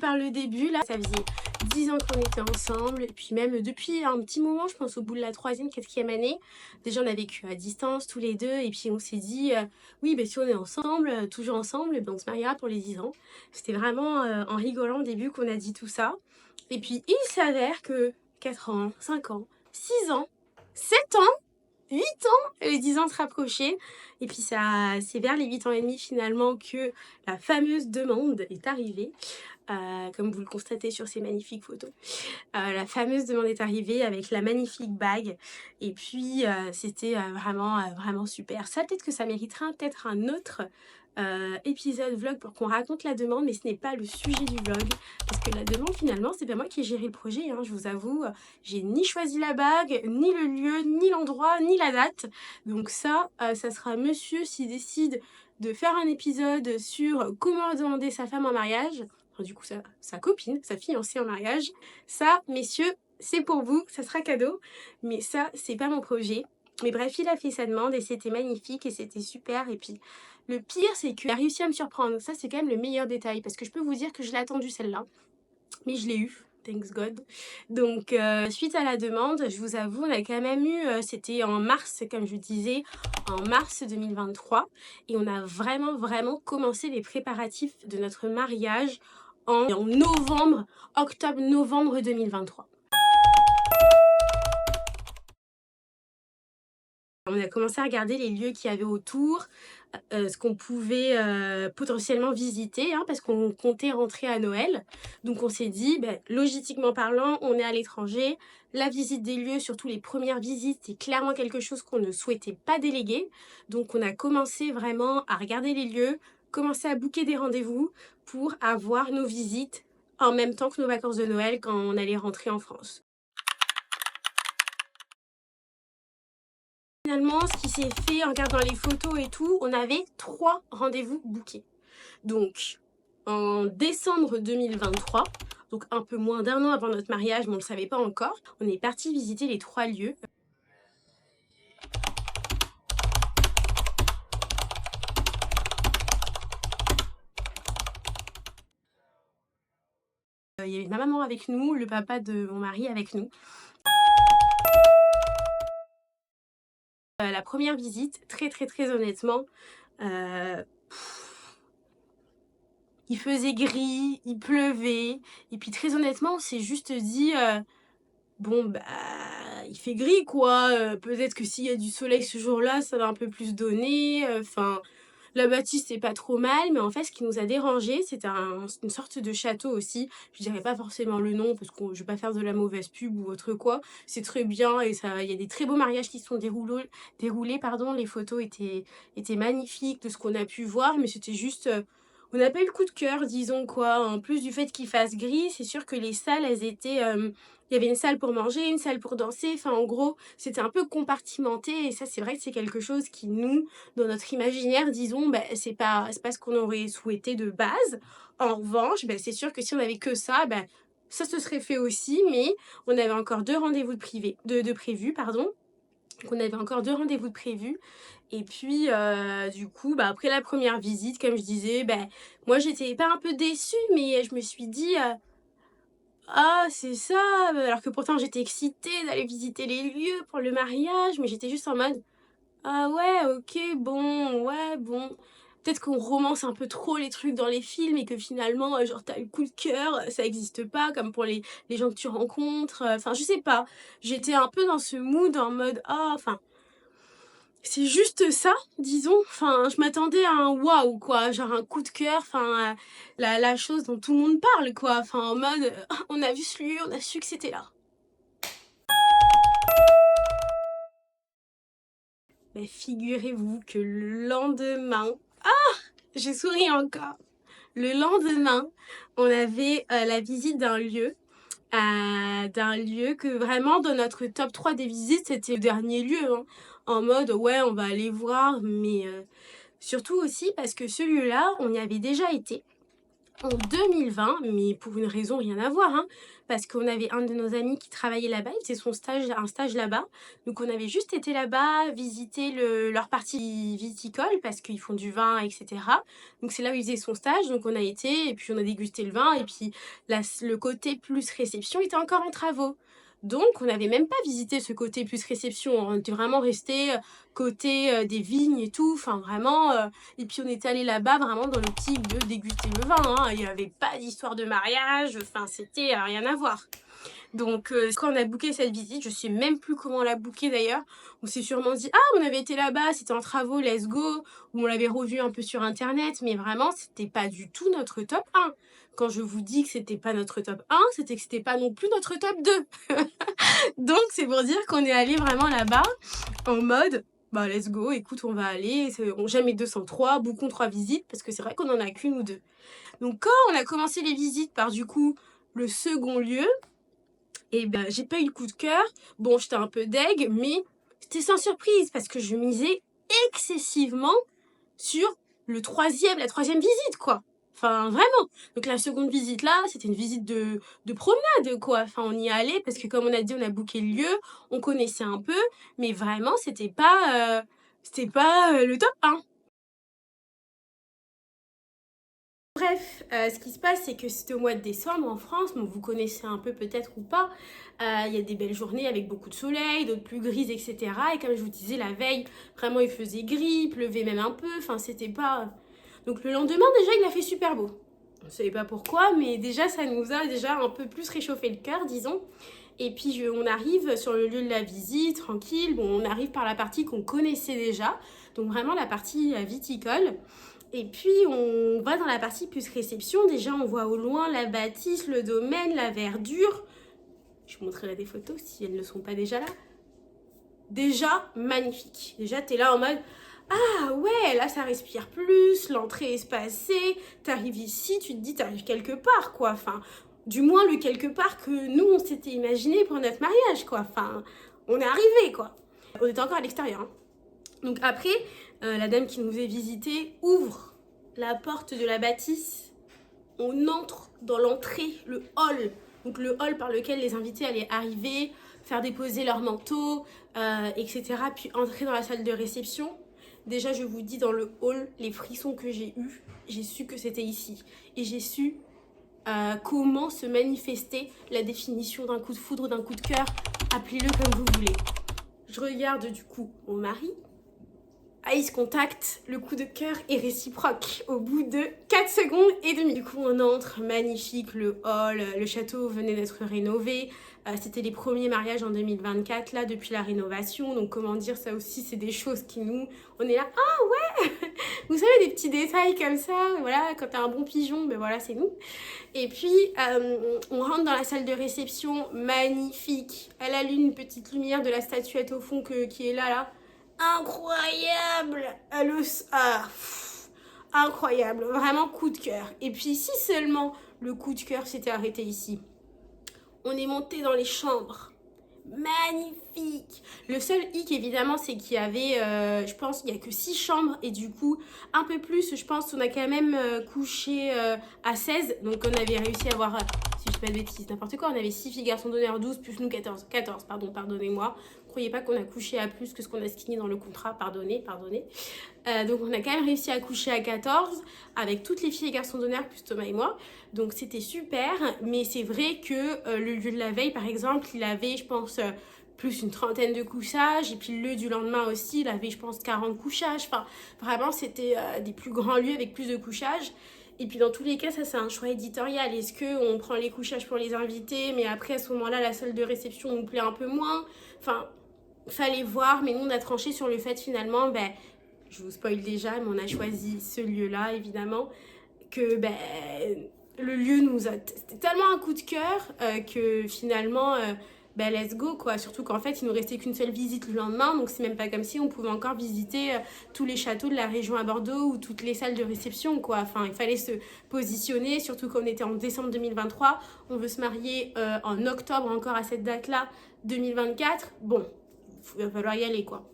par le début, là, ça faisait 10 ans qu'on était ensemble, et puis même depuis un petit moment, je pense au bout de la 3e, 4e année, déjà on a vécu à distance tous les deux, et puis on s'est dit, oui, ben si on est ensemble, toujours ensemble, ben on se mariera pour les 10 ans. C'était vraiment en rigolant au début qu'on a dit tout ça. Et puis il s'avère que 4 ans, 5 ans, 6 ans, 7 ans, 8 ans, les 10 ans se rapprochaient. Et puis c'est vers les 8 ans et demi finalement que la fameuse demande est arrivée. Comme vous le constatez sur ces magnifiques photos. La fameuse demande est arrivée avec la magnifique bague. Et puis c'était vraiment super. Ça, peut-être que ça mériterait peut-être un autre épisode vlog pour qu'on raconte la demande, mais ce n'est pas le sujet du vlog. Parce que la demande, finalement, c'est pas moi qui ai géré le projet, hein, je vous avoue. J'ai ni choisi la bague, ni le lieu, ni l'endroit, ni la date. Donc ça sera monsieur s'il décide de faire un épisode sur comment demander sa femme en mariage. Enfin, du coup, sa copine, sa fiancée en mariage. Ça, messieurs, c'est pour vous, ça sera cadeau. Mais ça, c'est pas mon projet. Mais bref, il a fait sa demande et c'était magnifique et c'était super. Et puis, le pire, c'est qu'il a réussi à me surprendre. Ça, c'est quand même le meilleur détail. Parce que je peux vous dire que je l'ai attendue celle-là. Mais je l'ai eue. Thanks God. Donc, suite à la demande, je vous avoue, on a quand même eu, c'était en mars, comme je vous disais, en mars 2023. Et on a vraiment commencé les préparatifs de notre mariage en novembre, octobre-novembre 2023. On a commencé à regarder les lieux qu'il y avait autour, ce qu'on pouvait potentiellement visiter, hein, parce qu'on comptait rentrer à Noël. Donc on s'est dit, logistiquement parlant, on est à l'étranger. La visite des lieux, surtout les premières visites, c'est clairement quelque chose qu'on ne souhaitait pas déléguer. Donc on a commencé vraiment à regarder les lieux, commencer à booker des rendez-vous pour avoir nos visites en même temps que nos vacances de Noël quand on allait rentrer en France. Finalement, ce qui s'est fait en regardant les photos et tout, on avait 3 rendez-vous bookés. Donc, en décembre 2023, donc un peu moins d'1 an avant notre mariage, mais on ne le savait pas encore, on est parti visiter les 3 lieux. Il y avait ma maman avec nous, le papa de mon mari avec nous. La première visite, très honnêtement, il faisait gris, il pleuvait, et puis très honnêtement, on s'est juste dit, bon, il fait gris quoi, peut-être que s'il y a du soleil ce jour-là, ça va un peu plus donner, enfin, la bâtisse c'est pas trop mal, mais en fait, ce qui nous a dérangé, c'était une sorte de château aussi. Je dirais pas forcément le nom, parce que je vais pas faire de la mauvaise pub ou autre quoi. C'est très bien, et il y a des très beaux mariages qui se sont déroulés, pardon. Les photos étaient magnifiques de ce qu'on a pu voir, mais c'était juste... on n'a pas eu le coup de cœur, disons quoi. En plus du fait qu'il fasse gris, c'est sûr que les salles, elles étaient... il y avait une salle pour manger, une salle pour danser, enfin en gros, c'était un peu compartimenté, et ça c'est vrai que c'est quelque chose qui nous, dans notre imaginaire, disons, c'est pas ce qu'on aurait souhaité de base. En revanche, c'est sûr que si on avait que ça se serait fait aussi, mais on avait encore 2 rendez-vous de prévus, pardon. Donc on avait encore 2 rendez-vous de prévus. Et puis, du coup, après la première visite, comme je disais, moi j'étais pas un peu déçue, mais je me suis dit... ah, c'est ça! Alors que pourtant j'étais excitée d'aller visiter les lieux pour le mariage, mais j'étais juste en mode: «Ah ouais, OK, bon, ouais, bon». Peut-être qu'on romance un peu trop les trucs dans les films et que finalement, genre tu as le coup de cœur, ça existe pas comme pour les gens que tu rencontres, enfin je sais pas. J'étais un peu dans ce mood en mode: «Ah», enfin, c'est juste ça, disons. Enfin, je m'attendais à un waouh, quoi, genre un coup de cœur, enfin, la chose dont tout le monde parle, quoi. Enfin, en mode, on a vu ce lieu, on a su que c'était là. Figurez-vous que le lendemain, j'ai souri encore. Le lendemain, on avait la visite d'un lieu que vraiment dans notre top 3 des visites, c'était le dernier lieu, hein. En mode, ouais, on va aller voir, mais surtout aussi parce que ce lieu-là, on y avait déjà été. en 2020, mais pour une raison rien à voir, hein, parce qu'on avait un de nos amis qui travaillait là-bas, il faisait un stage là-bas. Donc on avait juste été là-bas, visiter leur partie viticole, parce qu'ils font du vin, etc. Donc c'est là où il faisait son stage, donc on a été, et puis on a dégusté le vin, et puis le côté plus réception était encore en travaux. Donc on n'avait même pas visité ce côté plus réception, on était vraiment resté côté des vignes et tout, enfin vraiment... et puis on était allé là-bas vraiment dans l'optique de déguster le vin, hein. Il n'y avait pas d'histoire de mariage, enfin c'était rien à voir. Donc quand on a booké cette visite, je sais même plus comment on l'a booké d'ailleurs, on s'est sûrement dit ah on avait été là-bas, c'était en travaux, let's go, ou on l'avait revu un peu sur internet, mais vraiment c'était pas du tout notre top 1. Quand je vous dis que c'était pas notre top 1, c'était que c'était pas non plus notre top 2. Donc c'est pour dire qu'on est allé vraiment là-bas en mode bah let's go, écoute on va aller, on jamais 203, bouquons 3 visites, parce que c'est vrai qu'on en a qu'une ou deux. Donc quand on a commencé les visites par du coup le second lieu, et ben j'ai pas eu le coup de cœur. Bon, j'étais un peu deg, mais c'était sans surprise parce que je misais excessivement sur la troisième visite, quoi. Enfin, vraiment. Donc la seconde visite là, c'était une visite de promenade, quoi. Enfin, on y allait parce que comme on a dit, on a booké le lieu, on connaissait un peu, mais vraiment, c'était pas le top 1. Bref, ce qui se passe, c'est que c'était au mois de décembre en France, donc vous connaissez un peu peut-être ou pas. Il y a des belles journées avec beaucoup de soleil, d'autres plus grises, etc. Et comme je vous disais, la veille, vraiment il faisait gris, il pleuvait même un peu, enfin c'était pas... Donc le lendemain, déjà, il a fait super beau. On ne savait pas pourquoi, mais déjà, ça nous a déjà un peu plus réchauffé le cœur, disons. Et puis on arrive sur le lieu de la visite, tranquille. Bon, on arrive par la partie qu'on connaissait déjà, donc vraiment la partie viticole. Et puis on va dans la partie plus réception. Déjà on voit au loin la bâtisse, le domaine, la verdure. Je vous montrerai des photos si elles ne sont pas déjà là. Déjà magnifique. Déjà t'es là en mode ah ouais, là ça respire plus, l'entrée est espacée, t'arrives ici, tu te dis t'arrives quelque part quoi. Enfin, du moins le quelque part que nous on s'était imaginé pour notre mariage quoi. Enfin, on est arrivé quoi. On était encore à l'extérieur, hein. Donc après, la dame qui nous faisait visiter ouvre la porte de la bâtisse. On entre dans l'entrée, le hall. Donc le hall par lequel les invités allaient arriver, faire déposer leur manteau, etc. Puis entrer dans la salle de réception. Déjà, je vous dis, dans le hall, les frissons que j'ai eus, j'ai su que c'était ici. Et j'ai su comment se manifestait la définition d'un coup de foudre, d'un coup de cœur. Appelez-le comme vous voulez. Je regarde du coup mon mari. Ice contact, le coup de cœur est réciproque au bout de 4 secondes et demie. Du coup, on entre, magnifique, le hall, le château venait d'être rénové. C'était les premiers mariages en 2024, là, depuis la rénovation. Donc, comment dire, ça aussi, c'est des choses qui nous... On est là, ah ouais. Vous savez, des petits détails comme ça, voilà, quand t'as un bon pigeon, ben voilà, c'est nous. Et puis, on rentre dans la salle de réception, magnifique. Elle allume une petite lumière de la statuette au fond qui est là. Incroyable, incroyable, vraiment coup de cœur. Et puis si seulement le coup de cœur s'était arrêté ici. On est monté dans les chambres. Magnifique. Le seul hic évidemment c'est qu'il y avait je pense il n'y a que 6 chambres et du coup un peu plus je pense on a quand même couché à 16, donc on avait réussi à avoir si je dis pas de bêtises n'importe quoi, on avait 6 filles garçons d'honneur 12 plus nous 14 pardonnez-moi, croyez pas qu'on a couché à plus que ce qu'on a signé dans le contrat, pardonnez. Donc on a quand même réussi à coucher à 14 avec toutes les filles et garçons d'honneur plus Thomas et moi, donc c'était super. Mais c'est vrai que le lieu de la veille par exemple il avait je pense plus une trentaine de couchages, et puis le lieu du lendemain aussi il avait je pense 40 couchages, enfin vraiment c'était des plus grands lieux avec plus de couchages. Et puis dans tous les cas ça c'est un choix éditorial, est-ce qu'on prend les couchages pour les invités mais après à ce moment là la salle de réception nous plaît un peu moins, enfin fallait voir. Mais nous on a tranché sur le fait finalement je vous spoil déjà, mais on a choisi ce lieu-là, évidemment, que le lieu nous a... C'était tellement un coup de cœur que finalement, let's go, quoi. Surtout qu'en fait, il nous restait qu'une seule visite le lendemain, donc c'est même pas comme si on pouvait encore visiter tous les châteaux de la région à Bordeaux ou toutes les salles de réception, quoi. Enfin, il fallait se positionner, surtout qu'on était en décembre 2023. On veut se marier en octobre encore à cette date-là, 2024. Bon, il va falloir y aller, quoi.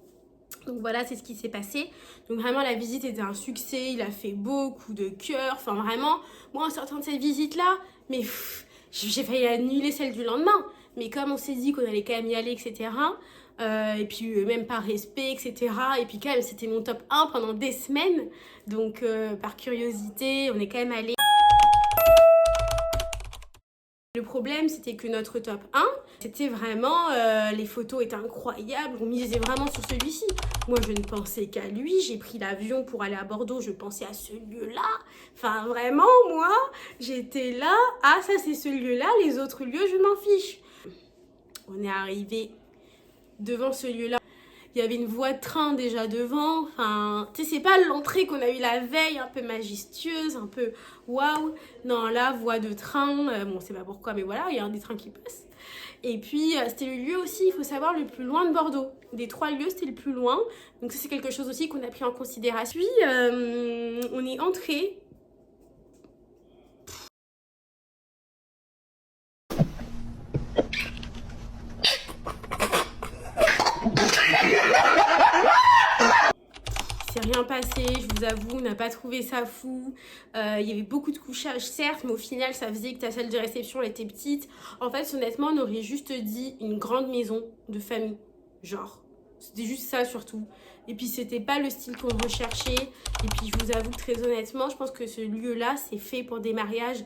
Donc voilà, c'est ce qui s'est passé. Donc vraiment, la visite était un succès. Il a fait beaucoup de cœurs. Enfin vraiment, moi en sortant de cette visite-là, mais j'ai failli annuler celle du lendemain. Mais comme on s'est dit qu'on allait quand même y aller, etc. Et puis même par respect, etc. Et puis quand même, c'était mon top 1 pendant des semaines. Donc par curiosité, on est quand même allé. Le problème, c'était que notre top 1, c'était vraiment, les photos étaient incroyables, on misait vraiment sur celui-ci. Moi, je ne pensais qu'à lui, j'ai pris l'avion pour aller à Bordeaux, je pensais à ce lieu-là. Enfin, vraiment, moi, j'étais là, ah, ça c'est ce lieu-là, les autres lieux, je m'en fiche. On est arrivé devant ce lieu-là. Il y avait une voie de train déjà devant. Enfin, tu sais, c'est pas l'entrée qu'on a eue la veille, un peu majestueuse, un peu waouh. Non, là, voie de train. Bon, on sait pas pourquoi, mais voilà, il y a un des trains qui passe. Et puis, c'était le lieu aussi, il faut savoir, le plus loin de Bordeaux. Des 3 lieux, c'était le plus loin. Donc, ça, c'est quelque chose aussi qu'on a pris en considération. Puis, on est entré. Il s'est rien passé, je vous avoue, on n'a pas trouvé ça fou. Il y avait beaucoup de couchages, certes, mais au final, ça faisait que ta salle de réception était petite. En fait, honnêtement, on aurait juste dit une grande maison de famille, genre. C'était juste ça, surtout. Et puis, c'était pas le style qu'on recherchait. Et puis, je vous avoue que très honnêtement, je pense que ce lieu-là, c'est fait pour des mariages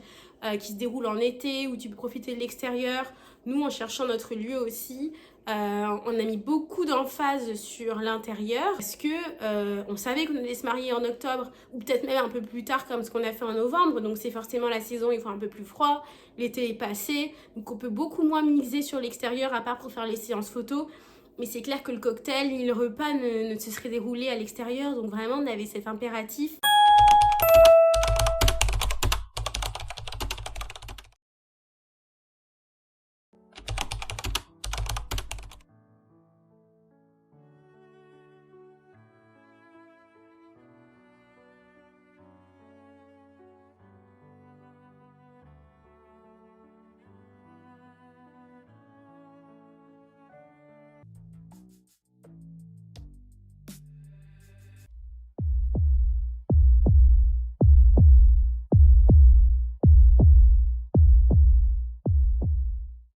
qui se déroulent en été, où tu peux profiter de l'extérieur. Nous, en cherchant notre lieu aussi, on a mis beaucoup d'emphase sur l'intérieur parce que on savait qu'on allait se marier en octobre ou peut-être même un peu plus tard comme ce qu'on a fait en novembre, donc c'est forcément la saison, il faut un peu plus froid, l'été est passé, donc on peut beaucoup moins miser sur l'extérieur à part pour faire les séances photos. Mais c'est clair que le cocktail ni le repas ne se serait déroulé à l'extérieur, donc vraiment on avait cet impératif.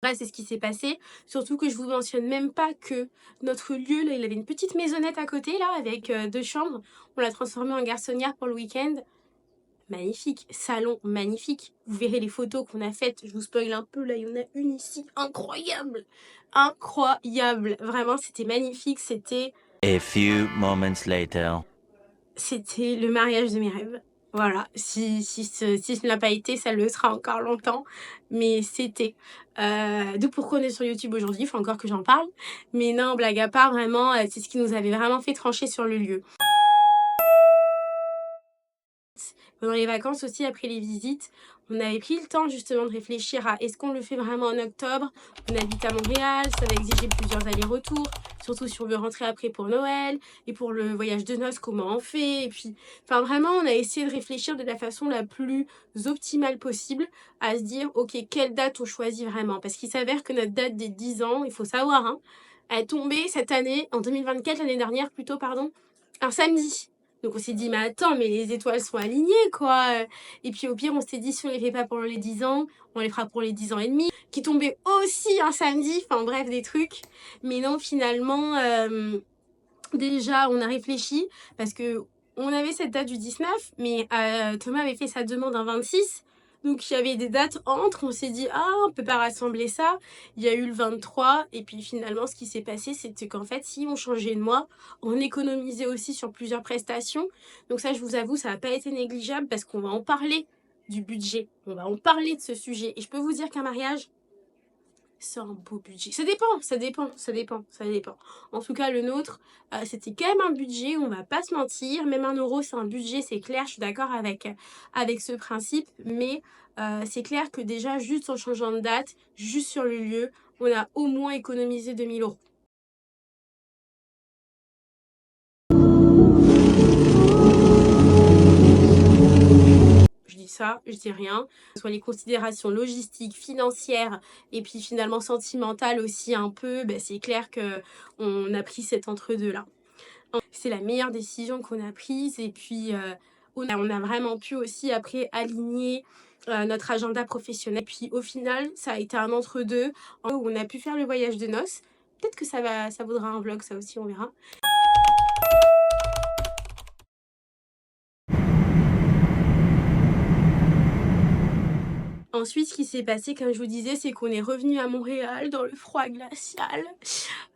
Là, c'est ce qui s'est passé. Surtout que je vous mentionne même pas que notre lieu, là, il avait une petite maisonnette à côté, là, avec 2 chambres. On l'a transformé en garçonnière pour le week-end. Magnifique. Salon magnifique. Vous verrez les photos qu'on a faites. Je vous spoil un peu, là, il y en a une ici. Incroyable. Incroyable. Vraiment, c'était magnifique. C'était A few moments later. C'était le mariage de mes rêves. Voilà, si ce ne l'a pas été, ça le sera encore longtemps, mais c'était. D'où pourquoi on est sur YouTube aujourd'hui, il faut encore que j'en parle. Mais non, blague à part, vraiment, c'est ce qui nous avait vraiment fait trancher sur le lieu. Pendant les vacances aussi, après les visites, on avait pris le temps justement de réfléchir à est-ce qu'on le fait vraiment en octobre? On habite à Montréal, ça va exiger plusieurs allers-retours, surtout si on veut rentrer après pour Noël, et pour le voyage de noces, comment on fait? Et puis, enfin vraiment, on a essayé de réfléchir de la façon la plus optimale possible, à se dire, ok, quelle date on choisit vraiment? Parce qu'il s'avère que notre date des 10 ans, il faut savoir, hein, elle est tombée cette année, en 2024, l'année dernière plutôt, pardon, un samedi. Donc on s'est dit, mais attends, mais les étoiles sont alignées, quoi. Et puis au pire, on s'est dit, si on les fait pas pour les 10 ans, on les fera pour les 10 ans et demi, qui tombaient aussi un samedi, enfin bref, des trucs. Mais non, finalement, déjà, on a réfléchi, parce que on avait cette date du 19, mais Thomas avait fait sa demande un 26. Donc il y avait des dates entre, on s'est dit, ah, on peut pas rassembler ça. Il y a eu le 23, et puis finalement, ce qui s'est passé, c'était qu'en fait, si on changeait de mois, on économisait aussi sur plusieurs prestations. Donc ça, je vous avoue, ça n'a pas été négligeable, parce qu'on va en parler du budget. On va en parler de ce sujet. Et je peux vous dire qu'un mariage, c'est un beau budget. Ça dépend. En tout cas, le nôtre, c'était quand même un budget, on va pas se mentir. Même 1 euro, c'est un budget, c'est clair, je suis d'accord avec ce principe. Mais c'est clair que déjà, juste en changeant de date, juste sur le lieu, on a au moins économisé 2 000 €. Je dis ça, je dis rien. Soit les considérations logistiques, financières et puis finalement sentimentales aussi un peu, c'est clair qu'on a pris cet entre-deux là. C'est la meilleure décision qu'on a prise et puis on a vraiment pu aussi après aligner notre agenda professionnel. Puis au final, ça a été un entre-deux où on a pu faire le voyage de noces. Peut-être que ça vaudra un vlog, ça aussi, on verra. Ensuite, ce qui s'est passé, comme je vous disais, c'est qu'on est revenu à Montréal dans le froid glacial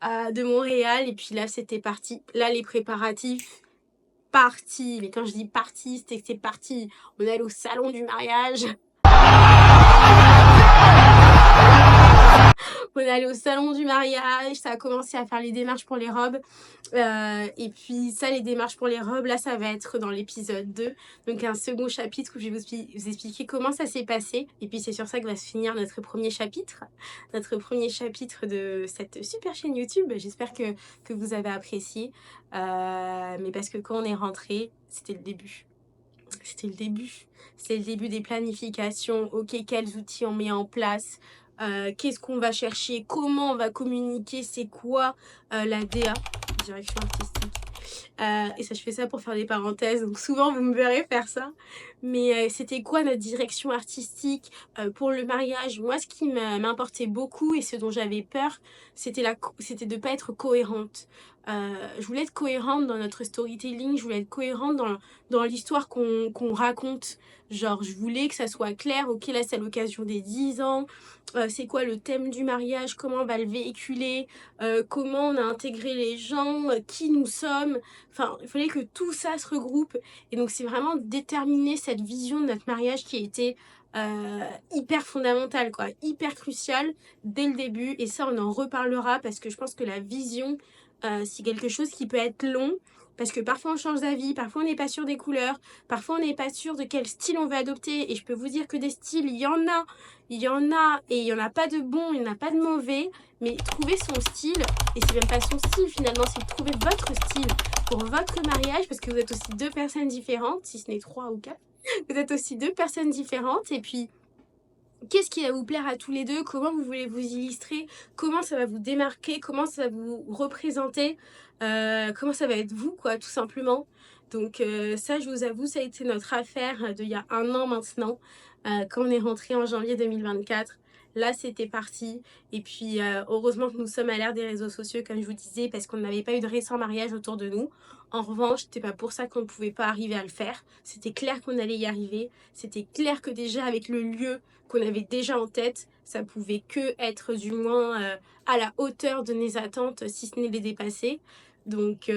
de Montréal. Et puis là, c'était parti. Là, les préparatifs, partis. Mais quand je dis parti, c'était que c'est parti. On est allé au salon du mariage. On est allé au salon du mariage, ça a commencé à faire les démarches pour les robes. Et puis ça, les démarches pour les robes, là, ça va être dans l'épisode 2. Donc un second chapitre où je vais vous expliquer comment ça s'est passé. Et puis c'est sur ça que va se finir notre premier chapitre. Notre premier chapitre de cette super chaîne YouTube. J'espère que vous avez apprécié. Mais parce que quand on est rentré, c'était le début. C'était le début. C'est le début des planifications. Ok, quels outils on met en place, qu'est-ce qu'on va chercher, comment on va communiquer, c'est quoi la DA, direction artistique. Et ça, je fais ça pour faire des parenthèses, donc souvent vous me verrez faire ça. Mais c'était quoi notre direction artistique pour le mariage? Moi, ce qui m'importait beaucoup et ce dont j'avais peur, c'était de pas être cohérente. Je voulais être cohérente dans notre storytelling, je voulais être cohérente dans l'histoire qu'on raconte. Genre, je voulais que ça soit clair, ok, là c'est à l'occasion des 10 ans, c'est quoi le thème du mariage, comment on va le véhiculer, comment on a intégré les gens, qui nous sommes. Enfin, il fallait que tout ça se regroupe. Et donc, c'est vraiment déterminer cette vision de notre mariage qui a été hyper fondamentale, quoi, hyper cruciale dès le début. Et ça, on en reparlera parce que je pense que la vision, c'est quelque chose qui peut être long. Parce que parfois on change d'avis, parfois on n'est pas sûr des couleurs, parfois on n'est pas sûr de quel style on va adopter. Et je peux vous dire que des styles, il y en a, et il n'y en a pas de bon, il n'y en a pas de mauvais. Mais trouver son style, et c'est même pas son style finalement, c'est de trouver votre style pour votre mariage, parce que vous êtes aussi deux personnes différentes, si ce n'est 3 ou 4. Vous êtes aussi deux personnes différentes, et puis qu'est-ce qui va vous plaire à tous les deux, comment vous voulez vous illustrer, comment ça va vous démarquer, comment ça va vous représenter, comment ça va être vous, quoi, tout simplement. Donc ça, je vous avoue, ça a été notre affaire d'il y a 1 an maintenant, quand on est rentré en janvier 2024. Là, c'était parti. Et puis, heureusement que nous sommes à l'ère des réseaux sociaux, comme je vous disais, parce qu'on n'avait pas eu de récent mariage autour de nous. En revanche, c'était pas pour ça qu'on ne pouvait pas arriver à le faire. C'était clair qu'on allait y arriver. C'était clair que déjà, avec le lieu qu'on avait déjà en tête, ça pouvait que être du moins à la hauteur de mes attentes, si ce n'est les dépasser. Donc,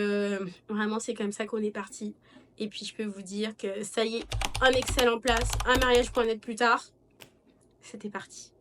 vraiment, c'est comme ça qu'on est parti. Et puis, je peux vous dire que ça y est, un Excel en place, un mariage.net plus tard. C'était parti.